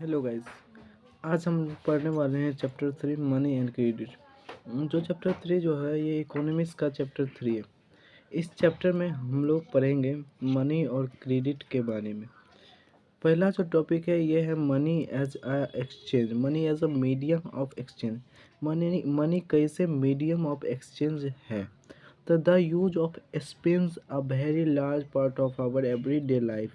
Hello guys. आज हम पढ़ने वाले हैं चैप्टर 3 मनी एंड क्रेडिट। जो चैप्टर 3 जो है ये इकोनॉमिक्स का चैप्टर 3 है। इस चैप्टर में हम लोग पढ़ेंगे मनी और क्रेडिट के बारे में। पहला जो टॉपिक है ये है money as a exchange, money as a medium of exchange. Money कैसे मीडियम ऑफ एक्सचेंज है। तो the use of spends a very large part of our everyday life.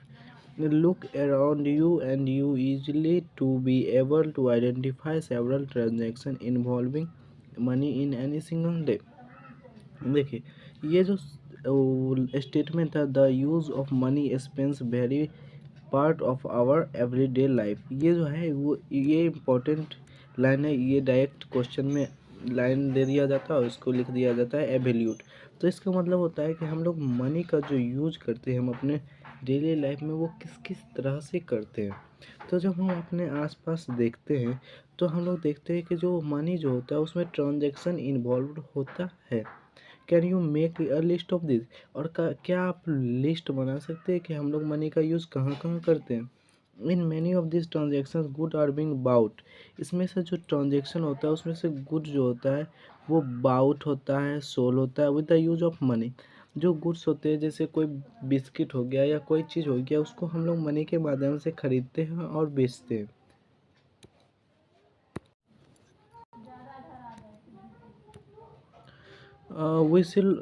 Look around you and you easily to be able to identify several transactions involving money in any single day। देखिए, ये जो statement था, the use of money spends very part of our everyday life, ये जो है वो ये important line है। ये डायरेक्ट क्वेश्चन में लाइन दे दिया जाता है और इसको लिख दिया जाता है एवेल्यूट। तो इसका मतलब होता है कि हम लोग मनी का जो यूज करते हैं हम अपने डेली लाइफ में वो किस किस तरह से करते हैं। तो जब हम अपने आसपास देखते हैं तो हम लोग देखते हैं कि जो मनी जो होता है उसमें ट्रांजैक्शन इन्वॉल्व होता है। Can you make a list of this. और क्या आप लिस्ट बना सकते हैं कि हम लोग मनी का यूज़ कहाँ कहाँ करते हैं। In many of this transaction good are being bought. इसमें से जो ट्रांजेक्शन होता है उसमें से गुड जो होता है वो बाउट होता है, सोल होता है with the use of money. जो गुड्स होते हैं जैसे कोई बिस्किट हो गया या कोई चीज़ हो गया उसको हम लोग मनी के माध्यम से खरीदते हैं और बेचते हैं। We still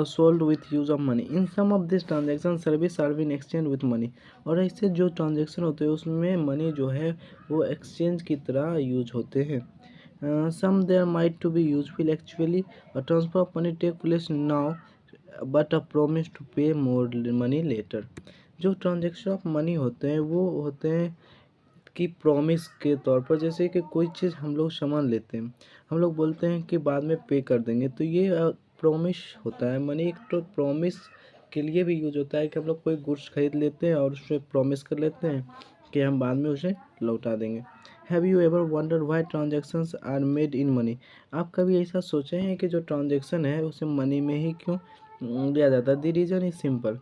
sold with use of money. In some of these transactions, service are being exchanged with money। और ऐसे जो ट्रांजेक्शन होते हैं उसमें मनी जो है वो एक्सचेंज की तरह यूज होते हैं। Some there might to be useful actually। A transfer of money take place now, but a promise to pay more money later। जो ट्रांजेक्शन ऑफ मनी होते हैं वो होते हैं कि प्रॉमिस के तौर पर, जैसे कि कोई चीज़ हम लोग सामान लेते हैं, हम लोग बोलते हैं कि बाद में पे कर देंगे, तो ये प्रॉमिस होता है। मनी एक तो प्रॉमिस के लिए भी यूज होता है कि हम लोग कोई गुड्स खरीद लेते हैं और उसमें प्रॉमिस कर लेते हैं कि हम बाद में उसे लौटा देंगे। Have you ever wonder why transactions are made in money. आप कभी ऐसा सोचे हैं कि जो ट्रांजेक्शन है उसे मनी में ही क्यों दिया जाता है। The reason is simple,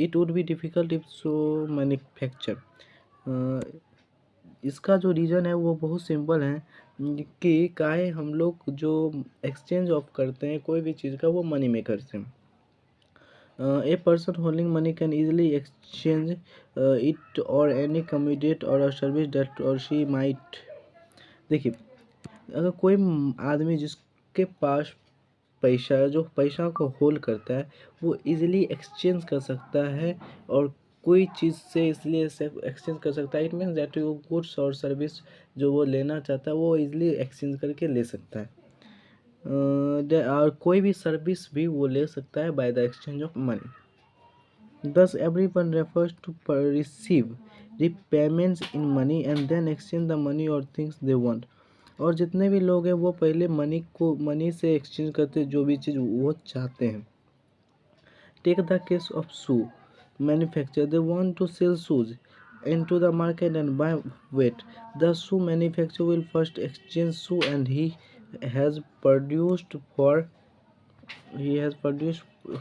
it would be difficult if so manufacture. इसका जो रीज़न है वो बहुत सिंपल है कि काहे हम लोग जो एक्सचेंज ऑफ करते हैं कोई भी चीज़ का वो मनी में करते हैं। A person holding money can easily exchange it और एनी कम्युनिकेट और सर्विस डेट और शी माइट। देखिए, अगर कोई आदमी जिसके पास पैसा, जो पैसा को होल्ड करता है, वो इजीली एक्सचेंज कर सकता है और कोई चीज़ से इसलिए एक्सचेंज कर सकता है। इट मीन्स दैट वो गुड्स और सर्विस जो वो लेना चाहता है वो इजीली एक्सचेंज करके ले सकता है। और कोई भी सर्विस भी वो ले सकता है by the exchange of money. Thus everyone refers to receive repayments in money and then exchange the money or things they want। और जितने भी लोग हैं वो पहले मनी से एक्सचेंज करते हैं जो भी चीज़ वो चाहते हैं। Take the case of shoe manufacture, they want to sell shoes into the market and buy weight। The shoe manufacturer will first exchange shoe and has produced for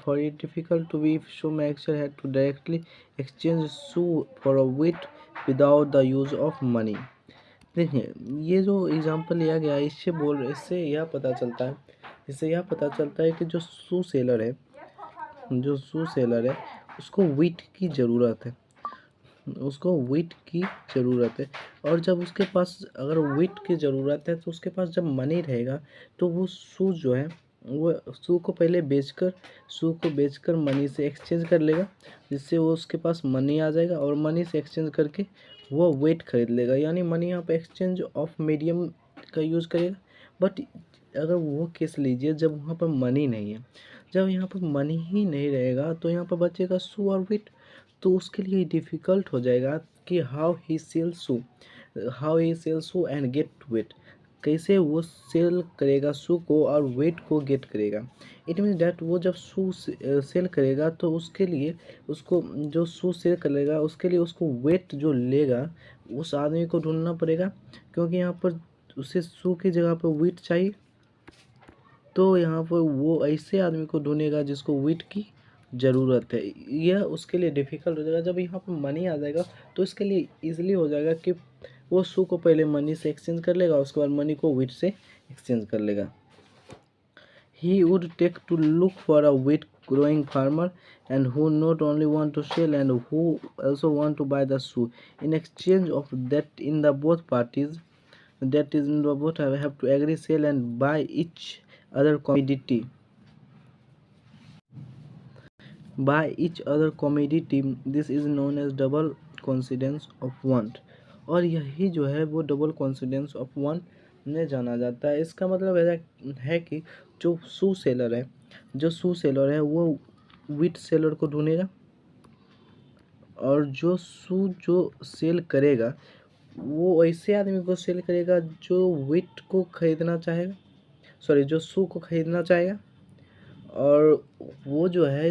for it difficult to be if shoe manufacturer had to directly exchange shoe for a weight without the use of money। देखिए, ये जो example लिया गया है इससे यह पता चलता है कि जो शू सेलर है उसको वीट की ज़रूरत है। और जब उसके पास अगर वीट की ज़रूरत है तो उसके पास जब मनी रहेगा तो वो शूज़ जो है वो शू को बेचकर मनी से एक्सचेंज कर लेगा, जिससे वो उसके पास मनी आ जाएगा और मनी से एक्सचेंज करके वो वेट खरीद लेगा। यानी मनी यहाँ पे एक्सचेंज ऑफ मीडियम का यूज़ करेगा। बट अगर वो केस लीजिए जब वहाँ पर मनी नहीं है, जब यहाँ पर मनी ही नहीं रहेगा तो यहाँ पर बचेगा शू और वेट। तो उसके लिए डिफ़िकल्ट हो जाएगा कि how he sell shoe and get wait. कैसे वो सेल करेगा शू को और वेट को गेट करेगा। इट मीन्स डैट वो जब शू सेल करेगा तो उसके लिए उसको जो शू सेल करेगा उसके लिए उसको वेट जो लेगा उस आदमी को ढूंढना पड़ेगा, क्योंकि यहाँ पर उसे शू की जगह पर वेट चाहिए। तो यहाँ पर वो ऐसे आदमी को ढूंढेगा जिसको वेट की ज़रूरत है। यह उसके लिए डिफ़िकल्ट हो जाएगा। जब यहाँ पर मनी आ जाएगा तो इसके लिए ईज़िली हो जाएगा कि वो सू को पहले मनी से एक्सचेंज कर लेगा, उसके बाद मनी को व्हीट से एक्सचेंज कर लेगा। He would take to look for a wheat growing farmer and who not only want to sell and who also want to buy the shoe. In exchange of that, in the both parties, that is, in the both have to agree sell and buy each other commodity. By each other commodity, this is known as double coincidence of want. और यही जो है वो double coincidence of one में जाना जाता है। इसका मतलब ऐसा है कि जो शू सेलर है वो व्हीट सेलर को ढूंढेगा, और जो शू जो सेल करेगा वो ऐसे आदमी को सेल करेगा जो व्हीट को खरीदना चाहेगा, सॉरी जो शू को खरीदना चाहेगा। और वो जो है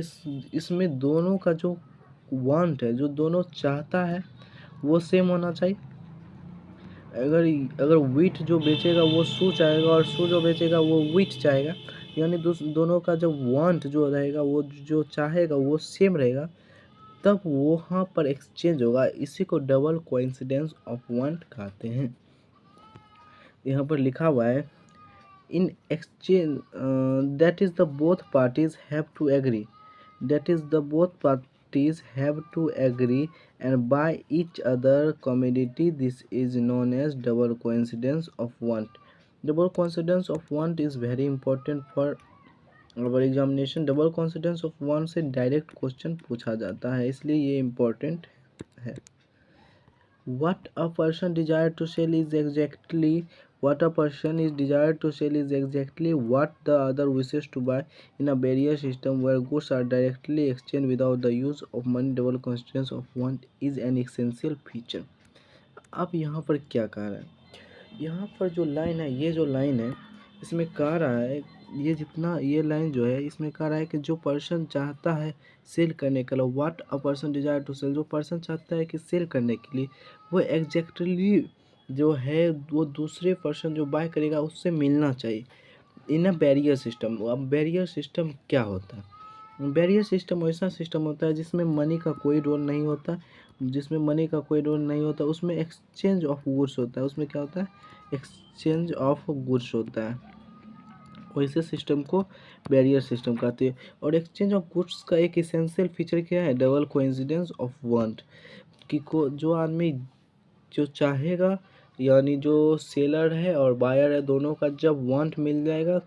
इसमें दोनों का जो वांट है, जो दोनों चाहता है, वो सेम होना चाहिए। अगर अगर व्हीट जो बेचेगा वो शू चाहेगा और शू जो बेचेगा वो व्हीट चाहेगा, यानी दोनों का जो वांट जो रहेगा, वो जो चाहेगा वो सेम रहेगा, तब वहाँ पर एक्सचेंज होगा। इसी को डबल कोइंसिडेंस ऑफ वांट कहते हैं। यहाँ पर लिखा हुआ है in exchange that is the both parties have to agree, and buy each other commodity. This is known as double coincidence of want. Double coincidence of want is very important for our examination. Double coincidence of want से direct question पूछा जाता है, इसलिए ये important है। What a person desired to sell is exactly what a person is desired to sell is exactly what the other wishes to buy. In a barrier system where goods are directly exchanged without the use of money, double constituents of want is an essential feature. अब यहाँ पर क्या कह रहा है, यहाँ पर जो लाइन है, ये जो लाइन है इसमें कह रहा है, ये लाइन जो है इसमें कह रहा है कि जो पर्सन चाहता है सेल करने के लिए, what a person desire to sell, जो पर्सन चाहता है कि सेल करने के लिए, वो एग्जैक्टली जो है वो दूसरे पर्सन जो बाय करेगा उससे मिलना चाहिए। इन अ बैरियर सिस्टम। अब बैरियर सिस्टम क्या होता है? बैरियर सिस्टम ऐसा सिस्टम होता है जिसमें मनी का कोई रोल नहीं होता, उसमें एक्सचेंज ऑफ गुड्स होता है। उसमें क्या होता है? एक्सचेंज ऑफ गुड्स होता है। वैसे सिस्टम को बैरियर सिस्टम कहते हैं। और एक्सचेंज ऑफ गुड्स का एक इसेंशियल फीचर क्या है? Double coincidence of want. कि जो आदमी जो चाहेगा, यानी जो सेलर है और बायर है, दोनों का जब वांट मिल जाएगा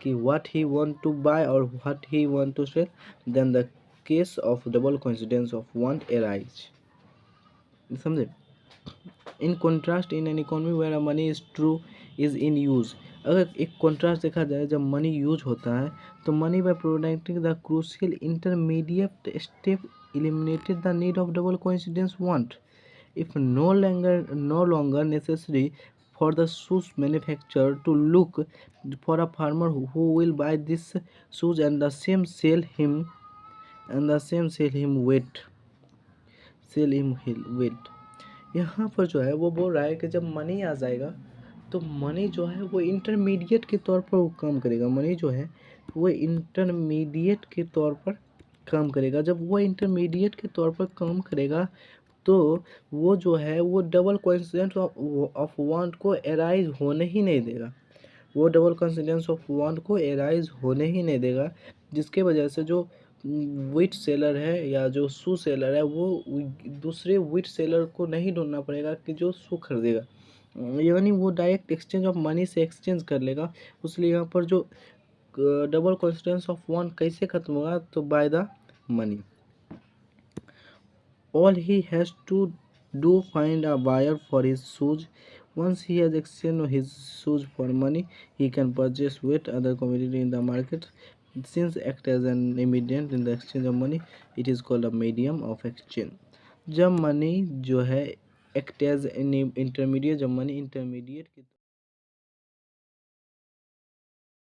कि what he want to buy और what he want to sell, then the case of double coincidence of want arise. समझे? In contrast, in an economy where money is true is in use. अगर एक contrast देखा जाए, जब money use होता है तो money by प्रोडक्टिंग the crucial intermediate step eliminated the need of double coincidence want. If no longer necessary for the shoes manufacturer to look for a farmer who will buy this shoes and the same sell him weight. यहाँ पर जो है वो बोल रहा है कि जब मनी आ जाएगा तो मनी जो है वो इंटरमीडिएट के तौर पर वो काम करेगा। मनी जो है वो इंटरमीडिएट के तौर पर काम करेगा। जब वो इंटरमीडिएट के तौर पर काम करेगा तो वो जो है वो डबल कोइंसिडेंस ऑफ वांट को एराइज होने ही नहीं देगा। जिसके वजह से जो व्हीट सेलर है या जो शू सेलर है वो दूसरे व्हीट सेलर को नहीं ढूंढना पड़ेगा कि जो शू खरीदेगा, यानी वो डायरेक्ट एक्सचेंज ऑफ मनी से एक्सचेंज कर लेगा। इसलिए यहाँ पर जो डबल कोइंसिडेंस ऑफ वांट कैसे खत्म होगा? तो by the money. All he has to do find a buyer for his shoes. Once he has exchanged his shoes for money, he can purchase with other commodity in the market. Since act as an medium in the exchange of money, it is called a medium of exchange. जब money जो है act as intermediate, जब money intermediate की